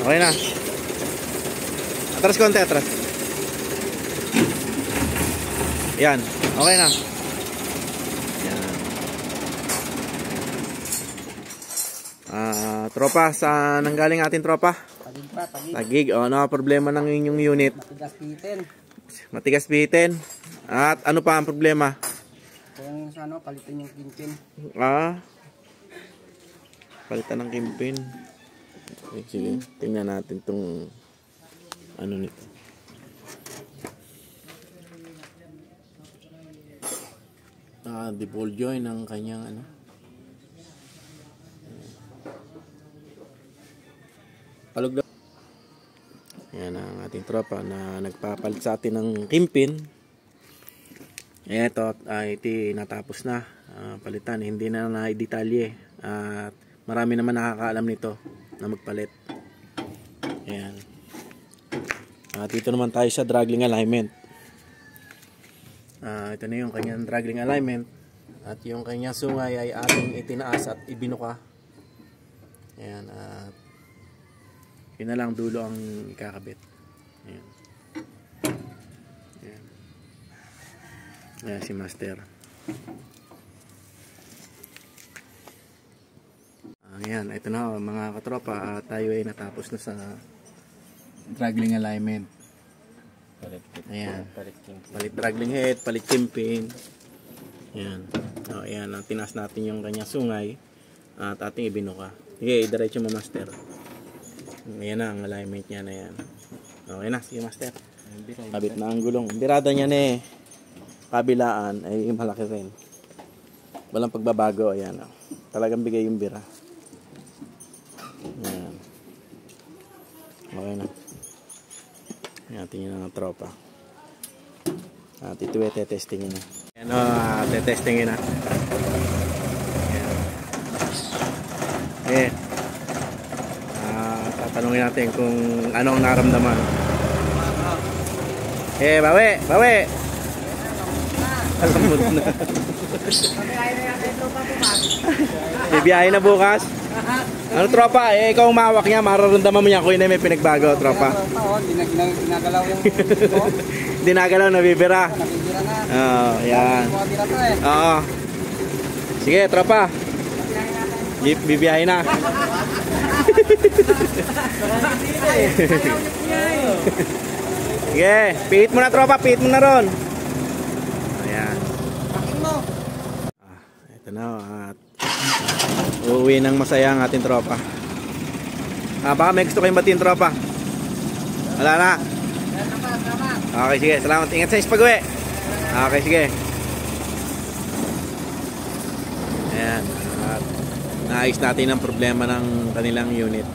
Okay na. Atras konti, atras. Yan. Okay na. Yan. Tropa, saan nanggaling ating tropa? Tagig pa, tagig. Tagig. O, ano problema ng inyong unit? Matigas pitin. Matigas pihitin. At ano pa ang problema? Kung ano, palitan yung kimpin. Palitan ng kimpin. Okay, sige, tingnan natin itong ano nito. The ball joint ng kanyang ano. Palog daw. Yan ang ating tropa na nagpapalit sa atin ng kimpin. Ito iti natapos na palitan, hindi na na-detalye at marami naman nakakaalam nito na magpalit. Ayan. At dito naman tayo sa dragging alignment. Ito na yung kanyang dragging alignment at yung kanyang sungay ay ating itinaas at ibinuka. Ayan. At yun na lang dulo ang ikakabit. Ayan. Ayan. Ayan si Master. Ayan, ito na mga katropa, tayo ay natapos na sa dragging alignment. Ayan, palit dragging head, palit kimpin. Ayan, ayan, tinaas natin yung kanyang sungay at ating ibinuka. Sige, diretso mo Master. Ayan na ang alignment niya na yan. Okay na, sige Master. Kabit na ang gulong. Birada niya na eh. Kabilaan ay malaki rin. Walang pagbabago. Ayan, talagang bigay yung bira. Ayan. Okay na. Ayan, tingin na ng tropa. At ito ay tetestingin na. Ayan, tetestingin na. Ayan. Tatanungin natin kung anong naramdaman. Bawi! Bawi! Alamod na. Bibiyahe na bukas. Ano tropa, ikaw ang mahawak niya, mararamdaman mo niya kung yun ay may pinagbago, tropa. Ginagalaw yung Hindi nagalaw, nabibira. nabibira na. Oo, yan. Mga bira to eh. Oo. Sige, tropa. Bibiyahe na. Sige, pihit mo na tropa, pihit mo na ron. Ayan. Ito na, at uuwi ng masaya ang ating tropa. Baka may gusto kayong batiin tropa. Wala na. Okay, sige, salamat. Ingat sa pag-uwi. Okay, sige. Ayan, at naayos natin ang problema ng kanilang unit.